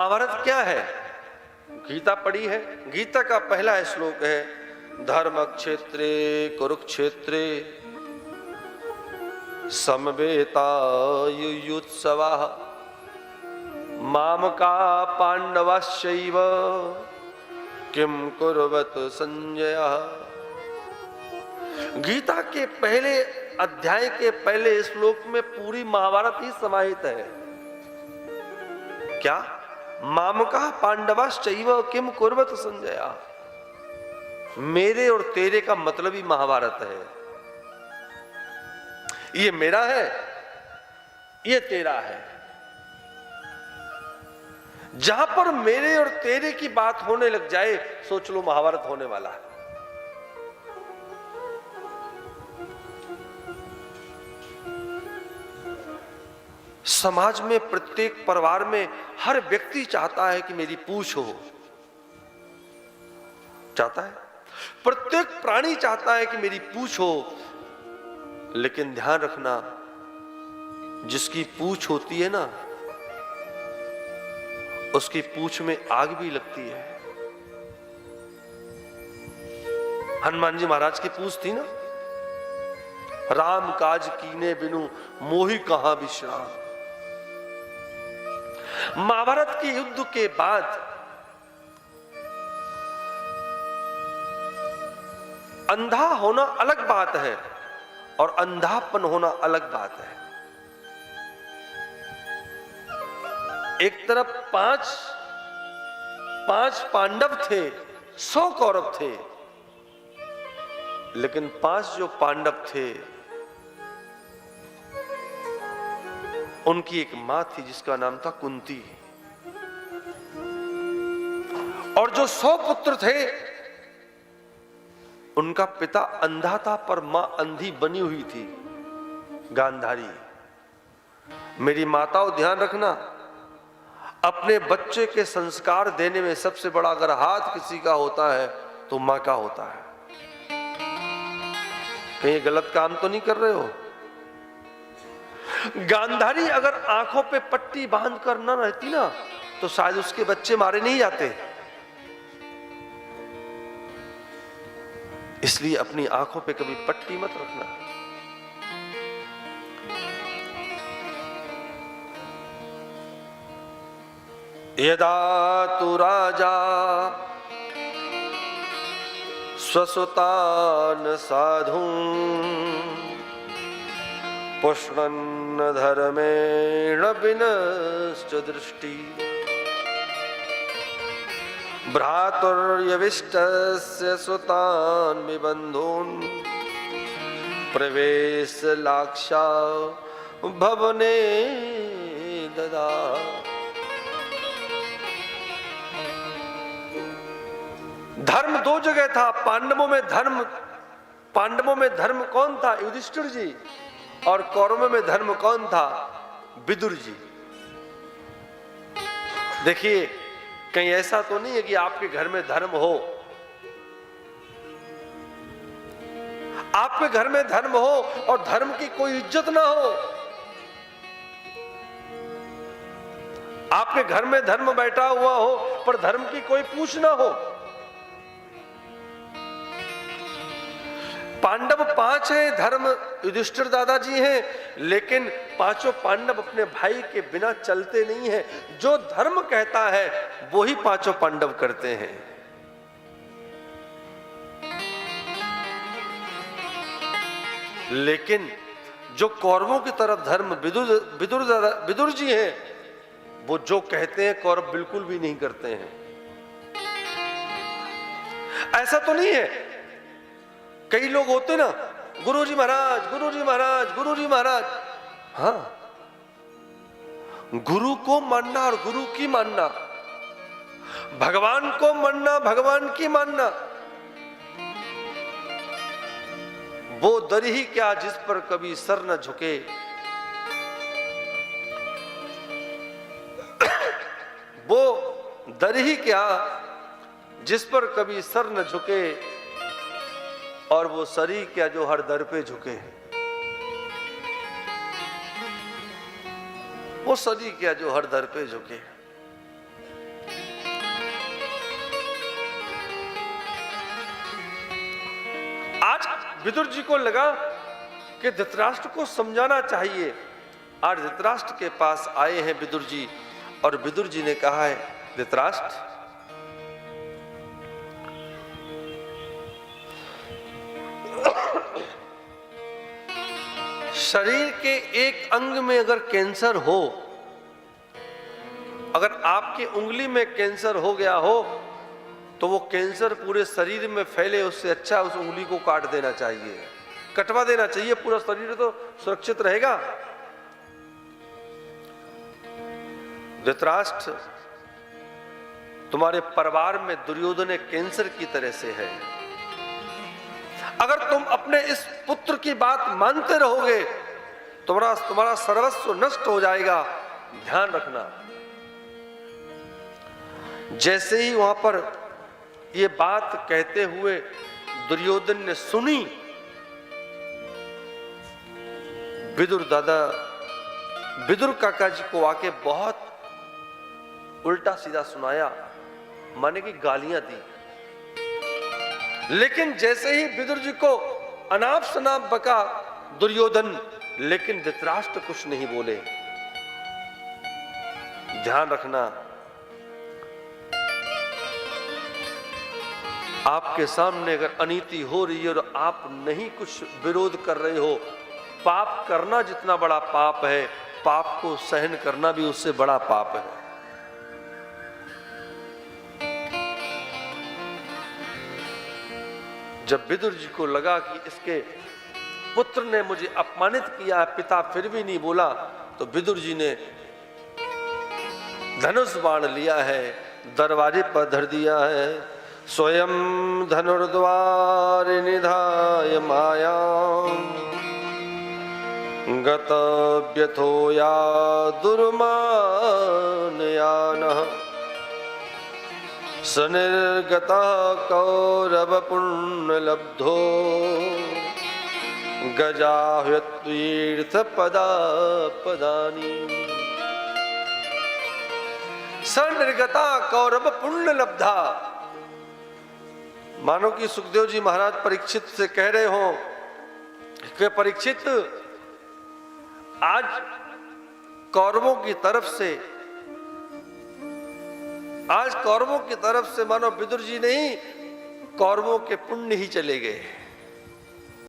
महाभारत क्या है? गीता पढ़ी है। गीता का पहला श्लोक है, धर्म क्षेत्रे कुरुक्षेत्रे समवेतायुयुत्सवः मामका पांडवाश्चैव किम कुर्वत संजय। गीता के पहले अध्याय के पहले श्लोक में पूरी महाभारत ही समाहित है। क्या? मामका पांडवाश्चैव किम कुर्वत संजय। मेरे और तेरे का मतलब ही महाभारत है। ये मेरा है, ये तेरा है। जहां पर मेरे और तेरे की बात होने लग जाए, सोच लो महाभारत होने वाला है। समाज में, प्रत्येक परिवार में हर व्यक्ति चाहता है कि मेरी पूछ हो, चाहता है। प्रत्येक प्राणी चाहता है कि मेरी पूछ हो। लेकिन ध्यान रखना, जिसकी पूछ होती है ना, उसकी पूछ में आग भी लगती है। हनुमान जी महाराज की पूछ थी ना, राम काज कीने बिनु मोहि कहां विश्राम। महाभारत के युद्ध के बाद अंधा होना अलग बात है और अंधापन होना अलग बात है। एक तरफ पांच पांडव थे, 100 कौरव थे, लेकिन 5 जो पांडव थे उनकी एक मां थी जिसका नाम था कुंती। और जो 100 पुत्र थे उनका पिता अंधा था पर मां अंधी बनी हुई थी, गांधारी। मेरी माताओं ध्यान रखना, अपने बच्चे के संस्कार देने में सबसे बड़ा अगर हाथ किसी का होता है तो मां का होता है। कहीं गलत काम तो नहीं कर रहे हो? गांधारी अगर आंखों पे पट्टी बांध कर न रहती ना, तो शायद उसके बच्चे मारे नहीं जाते। इसलिए अपनी आंखों पे कभी पट्टी मत रखना। यदा तु राजा स्वसुतान साधून् पुष्णन्न धर्मेण विनश्च दृष्टि भ्रातुर्यविष्टस्य सुतान् विबन्धून् प्रवेश लाक्षा भवने ददा। धर्म 2 जगह था। पांडवों में धर्म कौन था? युधिष्ठिर जी। और कौरवों में धर्म कौन था? विदुर जी। देखिए, कहीं ऐसा तो नहीं है कि आपके घर में धर्म हो, आपके घर में धर्म हो और धर्म की कोई इज्जत ना हो। आपके घर में धर्म बैठा हुआ हो पर धर्म की कोई पूछ ना हो। पांडव 5 हैं, धर्म युधिष्ठिर दादाजी हैं, लेकिन 5 पांडव अपने भाई के बिना चलते नहीं हैं। जो धर्म कहता है वो ही 5 पांडव करते हैं। लेकिन जो कौरवों की तरफ धर्म विदुर जी हैं, वो जो कहते हैं कौरव बिल्कुल भी नहीं करते हैं। ऐसा तो नहीं है, कई लोग होते ना, गुरुजी महाराज, गुरुजी महाराज, गुरुजी महाराज। हाँ, गुरु को मानना और गुरु की मानना, भगवान को मानना, भगवान की मानना, वो दर ही क्या जिस पर कभी सर न झुके। वो दर ही क्या जिस पर कभी सर न झुके, और वो सरी क्या जो हर दर पे झुके। वो सदी क्या जो हर दर पे झुके। आज विदुर जी को लगा कि धृतराष्ट्र को समझाना चाहिए। आज धृतराष्ट्र के पास आए हैं विदुर जी, और विदुर जी ने कहा है, धृतराष्ट्र, शरीर के एक अंग में अगर कैंसर हो, अगर आपकी उंगली में कैंसर हो गया हो, तो वो कैंसर पूरे शरीर में फैले, उससे अच्छा उस उंगली को काट देना चाहिए, कटवा देना चाहिए, पूरा शरीर तो सुरक्षित रहेगा। धृतराष्ट्र, तुम्हारे परिवार में दुर्योधन कैंसर की तरह से है। अगर तुम अपने इस पुत्र की बात मानते रहोगे, तुम्हारा सर्वस्व नष्ट हो जाएगा, ध्यान रखना। जैसे ही वहां पर ये बात कहते हुए दुर्योधन ने सुनी, विदुर काका जी को आके बहुत उल्टा सीधा सुनाया, माने कि गालियां दी। लेकिन जैसे ही विदुर जी को अनाप शनाप बका दुर्योधन, लेकिन धृतराष्ट्र कुछ नहीं बोले। ध्यान रखना, आपके सामने अगर अनीति हो रही है और आप नहीं कुछ विरोध कर रहे हो, पाप करना जितना बड़ा पाप है, पाप को सहन करना भी उससे बड़ा पाप है। जब विदुर जी को लगा कि इसके पुत्र ने मुझे अपमानित किया, पिता फिर भी नहीं बोला, तो विदुर जी ने धनुष बाण लिया है, दरवाजे पर धर दिया है। स्वयं धनुर्द्वार निधाय माया गतव्यथोया दुर्मानयानः सनिर्गतः कौरव पुण्यलब्धो गजाह्यतीर्थ पदा पदानी। सनिर्गता कौरव पुण्य लब्धा। मानो कि सुखदेव जी महाराज परीक्षित से कह रहे हो कि परीक्षित, आज कौरवों की तरफ से मानो विदुर जी नहीं, कौरवों के पुण्य ही चले गए।